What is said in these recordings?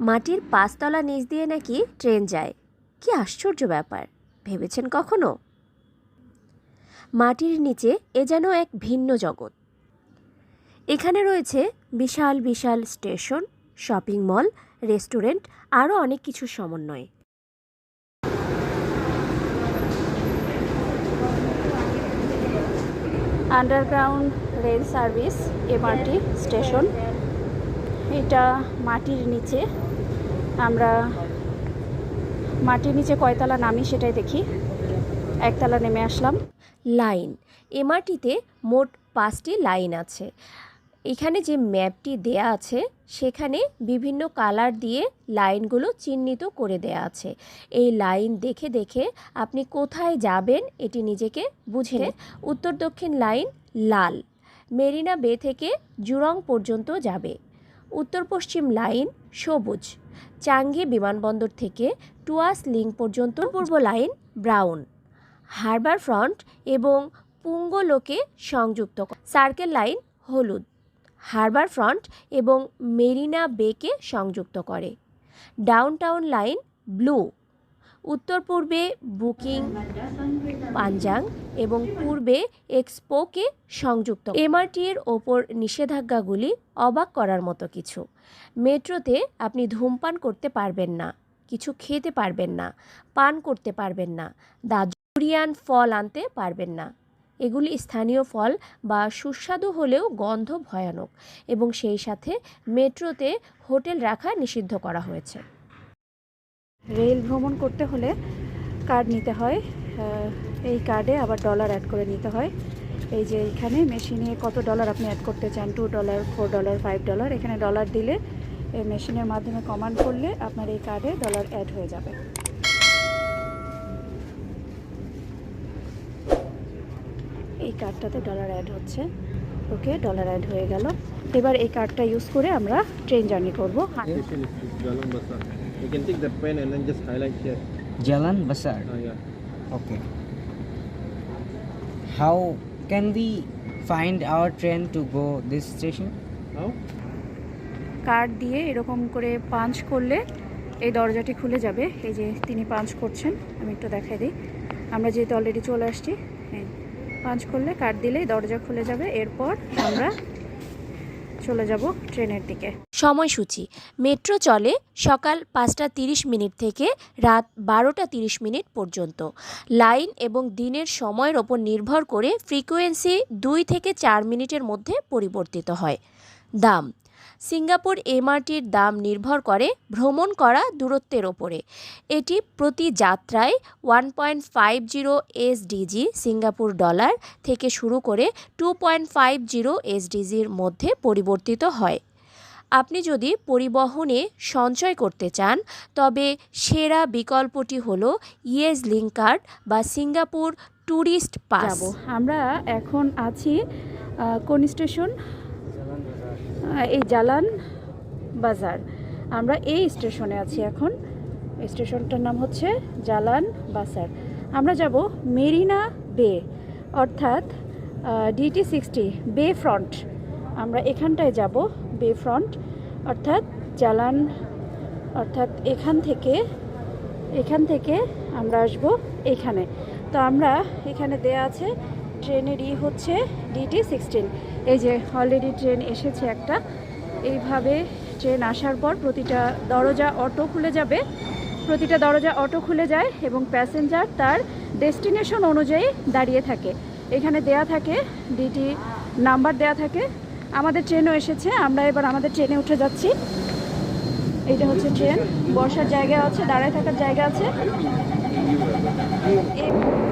মাটির ৫ তলা নিচ দিয়ে নাকি ট্রেন যায়। কি আশ্চর্য ব্যাপার, ভেবেছেন কখনো? মাটির নিচে এ যেন এক ভিন্ন জগৎ। এখানে রয়েছে বিশাল বিশাল স্টেশন, শপিং মল, রেস্টুরেন্ট, আরও অনেক কিছুর সমন্বয়। Underground rail service MRT station, এটা মাটির নিচে। আমরা মাটির নিচে কয়তলা নামি সেটাই দেখি। একতলা নেমে আসলাম। লাইন, এমআরটিতে মোট 5টি লাইন আছে। এখানে যে ম্যাপটি দেয়া আছে সেখানে বিভিন্ন কালার দিয়ে লাইনগুলো চিহ্নিত করে দেয়া আছে। এই লাইন দেখে দেখে আপনি কোথায় যাবেন এটি নিজেকে বুঝে নিন। উত্তর দক্ষিণ লাইন লাল, মেরিনা বে থেকে জুরং পর্যন্ত যাবে। উত্তর পশ্চিম লাইন সবুজ, চাঙ্গি বিমানবন্দর থেকে টুয়াস লিঙ্ক পর্যন্ত। পূর্ব লাইন ব্রাউন, হারবার ফ্রন্ট এবং পুঙ্গলোকে সংযুক্ত। সার্কেল লাইন হলুদ, হারবার ফ্রন্ট এবং মেরিনা বেকে সংযুক্ত করে। ডাউনটাউন লাইন ব্লু, উত্তর পূর্বে বুকিং, পাঞ্জাং এবং পূর্বে এক্সপোকে সংযুক্ত। এমআরটি এর ওপর নিষেধাজ্ঞাগুলি অবাক করার মতো কিছু। মেট্রোতে আপনি ধূমপান করতে পারবেন না, কিছু খেতে পারবেন না, পান করতে পারবেন না, দুরিয়ান ফল আনতে পারবেন না। এগুলি স্থানীয় ফল বা সুস্বাদু হলেও গন্ধ ভয়ানক, এবং সেই সাথে মেট্রোতে হোটেল রাখা নিষিদ্ধ করা হয়েছে। রেল ভ্রমণ করতে হলে কার্ড নিতে হয়। এই কার্ডে আবার ডলার অ্যাড করে নিতে হয়। এই যে এখানে মেশিনে কত ডলার আপনি অ্যাড করতে চান, $2, $4, $5, এখানে ডলার দিলে এই মেশিনের মাধ্যমে কমান্ড করলে আপনার এই কার্ডে ডলার অ্যাড হয়ে যাবে। এই কার্ডটাতে ডলার অ্যাড হচ্ছে। ওকে, ডলার অ্যাড হয়ে গেল। এবার এই কার্ডটা ইউজ করে আমরা ট্রেন জার্নি করব। You can take the pen and then just highlight here. Jalan Besar. Yeah. Okay. How can we find our train to go this station? How? Card দিয়ে এরকম করে পাঞ্চ করলে এই দরজাটি খুলে যাবে। এই যে তিনি পাঞ্চ করছেন, আমি একটু দেখাই দিই। আমরা যেহেতু অলরেডি চলে আসছি, পাঞ্চ করলে কার্ড দিলেই দরজা খুলে যাবে। এরপর আমরা চলে যাব ট্রেনের দিকে। সময়সূচি: মেট্রো চলে সকাল 5:30 থেকে রাত 12:30 পর্যন্ত। লাইন এবং দিনের সময়ের ওপর নির্ভর করে ফ্রিকোয়েন্সি 2 থেকে 4 মিনিটের মধ্যে পরিবর্তিত হয়। দাম: সিঙ্গাপুর এমআরটির দাম নির্ভর করে ভ্রমণ করা দূরত্বের ওপরে। এটি প্রতি যাত্রায় 1.50 এসডিজি সিঙ্গাপুর ডলার থেকে শুরু করে 2.50 এসডিজির মধ্যে পরিবর্তিত হয়। আপনি যদি পরিবহনে সঞ্চয় করতে চান তবে সেরা বিকল্পটি হলো ইয়েস লিঙ্ক কার্ড বা সিঙ্গাপুর ট্যুরিস্ট পাস। আমরা এখন আছি কোন স্টেশন? এই জালান বাজার। আমরা এই স্টেশনে আছি এখন। স্টেশনটার নাম হচ্ছে জালান বাজার। আমরা যাব মেরিনা বে, অর্থাৎ DT60 বে ফ্রন্ট। আমরা এখানটায় যাব, বে ফ্রন্ট অর্থাৎ জালান, অর্থাৎ এখান থেকে আমরা আসব এখানে। তো আমরা এখানে দেয়া আছে ট্রেনেরই হচ্ছে DT16। এই যে অলরেডি ট্রেন এসেছে একটা। এইভাবে ট্রেন আসার পর প্রতিটা দরজা অটো খুলে যায় এবং প্যাসেঞ্জার তার ডেস্টিনেশন অনুযায়ী দাঁড়িয়ে থাকে। এখানে দেয়া থাকে ডিটি নাম্বার দেয়া থাকে। আমাদের ট্রেনও এসেছে, আমরা এবার আমাদের ট্রেনে উঠে যাচ্ছি। এইটা হচ্ছে ট্রেন, বসার জায়গা আছে, দাঁড়ায় থাকার জায়গা আছে।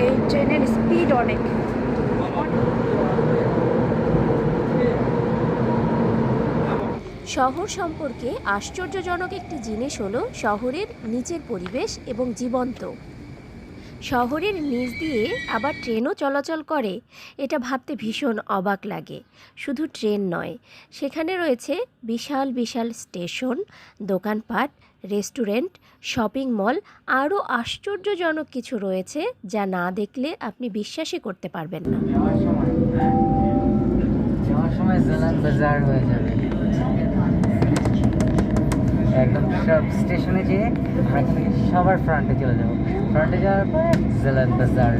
এই ট্রেনের স্পিড অনেক। শহর সম্পর্কে আশ্চর্যজনক একটি জিনিস হলো শহরের নিচের পরিবেশ এবং জীবন্ত। শহরের নিচ দিয়ে আবার ট্রেনও চলাচল করে, এটা ভাবতে ভীষণ অবাক লাগে। শুধু ট্রেন নয়, সেখানে রয়েছে বিশাল বিশাল স্টেশন, দোকানপাট, রেস্টুরেন্ট, শপিং মল, আরও আশ্চর্যজনক কিছু রয়েছে যা না দেখলে আপনি বিশ্বাসই করতে পারবেন না। যাওয়ার সময় জালান বাজার হয়ে যাবে। একদম সব স্টেশনে যেয়ে আমরা এখান থেকে সবার ফ্রন্টে চলে যাবো। ফ্রন্টে যাওয়ার পরে জেলান বাজার।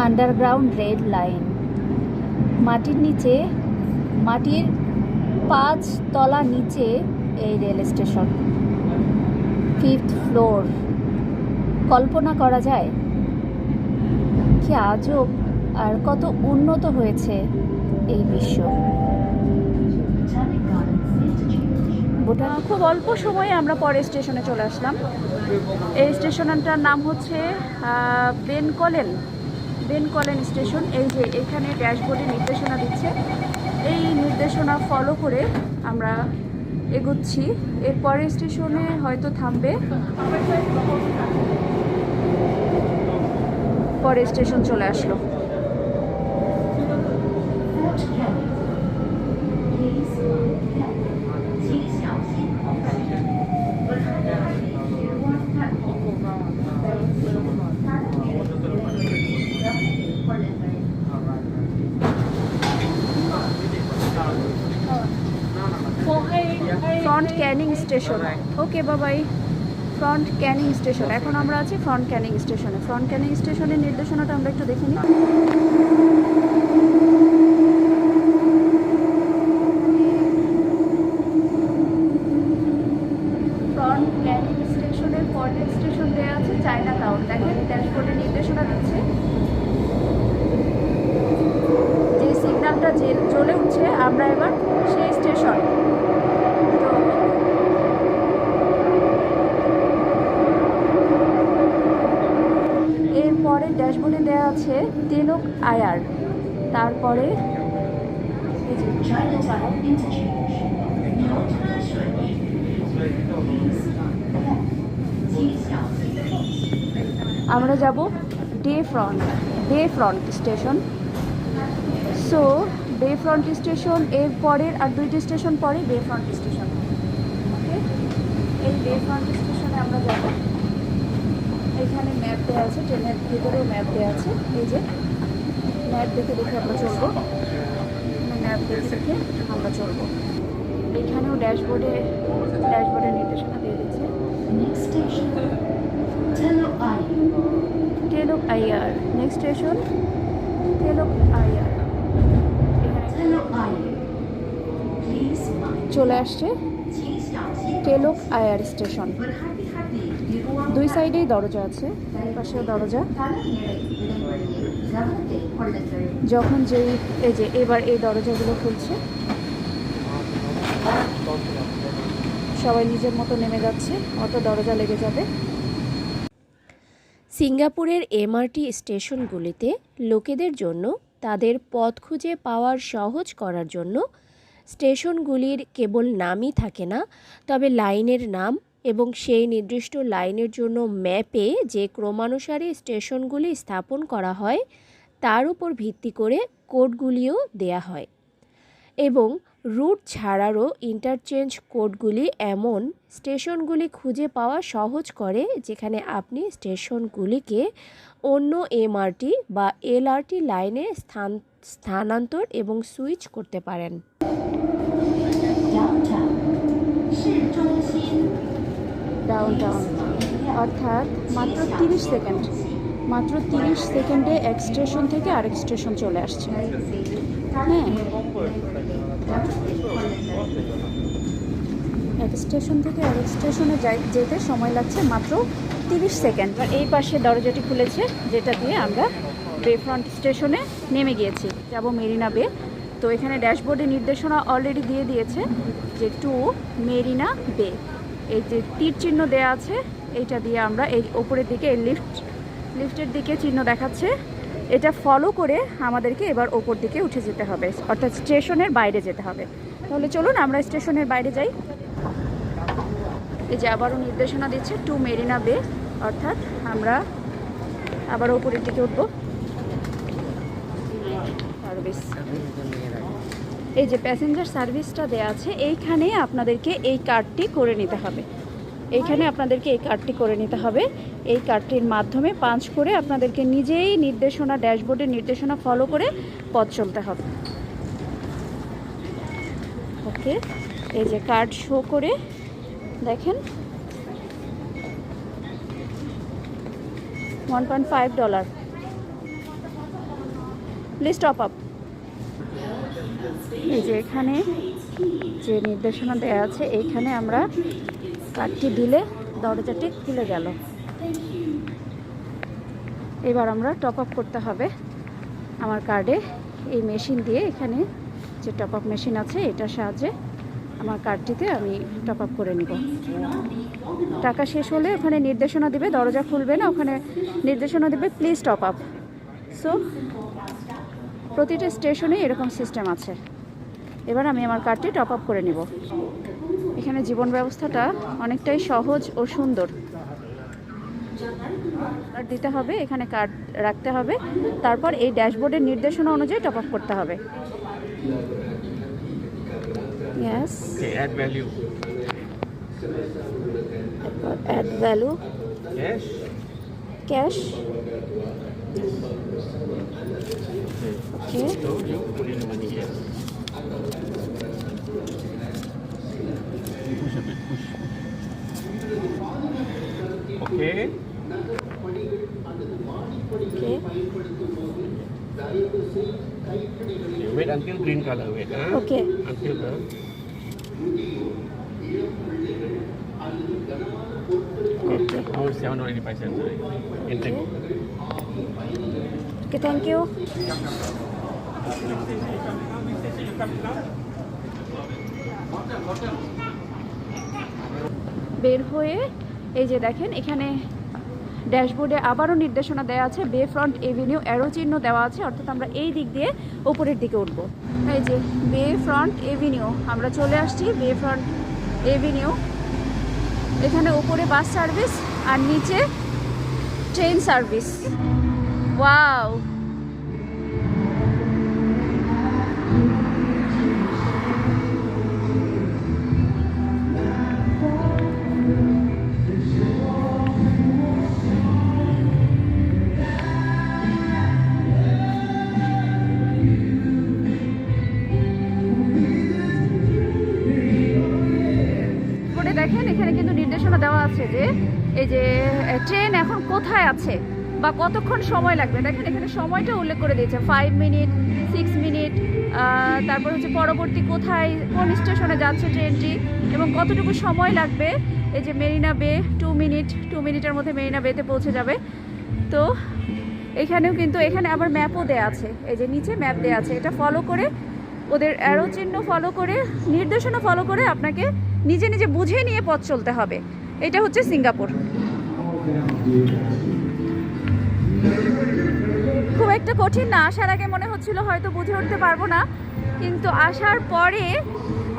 আন্ডারগ্রাউন্ড রেল লাইন, মাটির নিচে, মাটির 5 তলা নিচে এই রেল স্টেশন, 5th ফ্লোর। কল্পনা করা যায় কি আজব আর কত উন্নত হয়েছে এই বিশ্ব। খুব অল্প সময়ে আমরা পরের স্টেশনে চলে আসলাম। এই স্টেশনটার নাম হচ্ছে বেনকলেন স্টেশন। এই যে এখানে ড্যাশবোর্ডে নির্দেশনা দিচ্ছে, এই নির্দেশনা ফলো করে আমরা এগোচ্ছি। এর পরের স্টেশনে হয়তো থামবে, পরের স্টেশন চলে আসলো। Front Canning station. ওকে বাবাই, ফ্রন্ট ক্যানিং স্টেশন। এখন আমরা আছি ফ্রন্ট ক্যানিং স্টেশনে। ফ্রন্ট ক্যানিং স্টেশনের নির্দেশনাটা আমরা একটু দেখে নিই। ফ্রন্ট ক্যানিং স্টেশনের পরের স্টেশন দেওয়া আছে চায়না টাউন। দেখেন ড্যাশবোর্ডে নির্দেশনা দিচ্ছে, যে সিগন্যালটা জ্বলে উঠছে আমরা এবার সেই স্টেশন। এরপরে ড্যাশবোর্ডে দেওয়া আছে তেলক আয়ার, তারপরে আমরা যাব ডে ফ্রন্ট স্টেশন। সো বে ফ্রন্ট স্টেশন এর পরের আর 2টি স্টেশন পরে বে ফ্রন্ট স্টেশন। ওকে, এই বে ফ্রন্ট স্টেশনে আমরা যাব। এখানে ম্যাপ দেওয়া আছে, ট্রেনের ভিতরেও ম্যাপ দেওয়া আছে। এই যে ম্যাপ দেখে আমরা চলবো, ম্যাপ দেখে আমরা চলবো। এখানেও ড্যাশবোর্ডে নির্দেশনা দিয়ে দিচ্ছে। নেক্সট স্টেশন তেলক আয়ার। নেক্সট স্টেশন তেলক আয়ার। চলে আসছে তেলক আয়ার স্টেশন। 2 সাইডেই দরজা আছে, এই পাশেও দরজা। যখন এই যে এবার এই দরজাগুলো খুলছে, সবাই নিজের মতো নেমে যাচ্ছে, অত দরজা লেগে যাবে। সিঙ্গাপুরের এমআরটি স্টেশনগুলিতে লোকেদের জন্য তাদের পথ খুঁজে পাওয়ার সহজ করার জন্য স্টেশনগুলির কেবল নামই থাকে না, তবে লাইনের নাম এবং সেই নির্দিষ্ট লাইনের জন্য ম্যাপে যে ক্রমানুসারে স্টেশনগুলি স্থাপন করা হয় তার উপর ভিত্তি করে কোডগুলিও দেয়া হয়। এবং রুট ছাড়ারও ইন্টারচেঞ্জ কোডগুলি এমন স্টেশনগুলি খুঁজে পাওয়া সহজ করে যেখানে আপনি স্টেশনগুলিকে অন্য এমআরটি বা এলআরটি লাইনে স্থানান্তর এবং সুইচ করতে পারেন। ডাউনটাউন অর্থাৎ মাত্র 30 সেকেন্ডে এক স্টেশন থেকে আরেক স্টেশন চলে আসছে। হ্যাঁ, এক স্টেশন থেকে আরেক স্টেশনে যেতে সময় লাগছে মাত্র 30 সেকেন্ড। আর এই পাশে দরজাটি খুলেছে, যেটা দিয়ে আমরা বে ফ্রন্ট স্টেশনে নেমে গিয়েছি, যাব মেরিনা বে। তো এখানে ড্যাশবোর্ডে নির্দেশনা অলরেডি দিয়ে দিয়েছে যে টু মেরিনা বে। এই যে তীর চিহ্ন দেওয়া আছে, এইটা দিয়ে আমরা এই ওপরের দিকে লিফটের দিকে চিহ্ন দেখাচ্ছে, এটা ফলো করে আমাদেরকে এবার ওপর দিকে উঠে যেতে হবে, অর্থাৎ স্টেশনের বাইরে যেতে হবে। তাহলে চলুন আমরা স্টেশনের বাইরে যাই। এই যে আবারও নির্দেশনা দিচ্ছে টু মেরিনা বে। অর্থাৎ আমরা আবার উপরের দিকে উঠবো। সার্ভিস, এই যে প্যাসেঞ্জার সার্ভিসটা দেওয়া আছে, এইখানে আপনাদেরকে এই কার্ডটি করে নিতে হবে। এইখানে আপনাদেরকে এই কার্ডটি করে নিতে হবে। এই কার্ডটির মাধ্যমে পাঞ্চ করে আপনাদেরকে নিজেই নির্দেশনা, ড্যাশবোর্ডের নির্দেশনা ফলো করে পথ চলতে হবে। ওকে, এই যে কার্ড শো করে দেখেন $1.5। Please top up. এই যে এখানে যে নির্দেশনা দেওয়া আছে, এইখানে আমরা কার্ডটি দিলে দরজাটি খুলে গেল। এবার আমরা টপ আপ করতে হবে আমার কার্ডে। এই মেশিন দিয়ে, এখানে যে টপ আপ মেশিন আছে এটার সাহায্যে আমার কার্ডটিতে আমি টপ আপ করে নিব। টাকা শেষ হলে ওখানে নির্দেশনা দিবে, দরজা খুলবে না, ওখানে নির্দেশনা দিবে প্লিজ টপ আপ। সো প্রতিটা স্টেশনে এরকম সিস্টেম আছে। এবার আমি আমার কার্ডটি টপ আপ করে নিব। এখানে জীবন ব্যবস্থাটা অনেকটাই সহজ ও সুন্দর। কার্ড দিতে হবে, এখানে কার্ড রাখতে হবে, তারপর এই ড্যাশবোর্ডের নির্দেশনা অনুযায়ী টপ আপ করতে হবে। Yes. Okay, add value. Add value. Yes. Cash. Okay. So you put in money here. Push a bit, push. Okay. Okay. Wait until green color. Wait. Huh? Okay. Until the. Okay. Now it's 7.85 cents. Enter. Okay, thank you. বের হয়ে এই যে দেখেন এখানে ড্যাশবোর্ডে আবারও নির্দেশনা দেওয়া আছে, বে ফ্রন্ট এভিনিউ, অ্যারো চিহ্ন দেওয়া আছে, অর্থাৎ আমরা এই দিক দিয়ে উপরের দিকে উঠবো। এই যে বে ফ্রন্ট এভিনিউ, আমরা চলে আসছি বে ফ্রন্ট এভিনিউ। এখানে উপরে বাস সার্ভিস আর নিচে ট্রেন সার্ভিস। ওয়াও, দেখেন এখানে কিন্তু নির্দেশনা দেওয়া আছে যে এই যে ট্রেন এখন কোথায় আছে বা কতক্ষণ সময় লাগবে। দেখেন এখানে সময়টা উল্লেখ করে দিয়েছে, 5 মিনিট, 6 মিনিট, তারপর হচ্ছে পরবর্তী কোথায়, কোন স্টেশনে যাচ্ছে ট্রেনটি এবং কতটুকু সময় লাগবে। এই যে মেরিনা বে 2 মিনিট, 2 মিনিটের মধ্যে মেরিনা বেতে পৌঁছে যাবে। তো এখানেও কিন্তু এখানে আবার ম্যাপও দেওয়া আছে, এই যে নিচে ম্যাপ দেওয়া আছে, এটা ফলো করে ওদের অ্যারো চিহ্ন ফলো করে নির্দেশনা ফলো করে আপনাকে নিজে নিজে বুঝে নিয়ে পথ চলতে হবে। এটা হচ্ছে সিঙ্গাপুর। খুব একটা কঠিন না, আসার আগে মনে হচ্ছিল হয়তো বুঝে উঠতে পারবো না, কিন্তু আসার পরে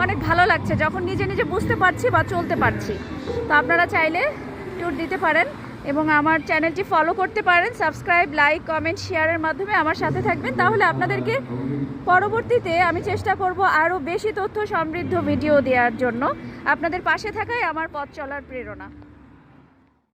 অনেক ভালো লাগছে যখন নিজে নিজে বুঝতে পারছি বা চলতে পারছি। তো আপনারা চাইলে ট্যুর দিতে পারেন এবং আমার চ্যানেলটি ফলো করতে পারেন। সাবস্ক্রাইব, লাইক, কমেন্ট, শেয়ারের মাধ্যমে আমার সাথে থাকবেন, তাহলে আপনাদেরকে পরবর্তীতে আমি চেষ্টা করব আরও বেশি তথ্য সমৃদ্ধ ভিডিও দেওয়ার জন্য। আপনাদের পাশে থাকাই আমার পথ চলার প্রেরণা।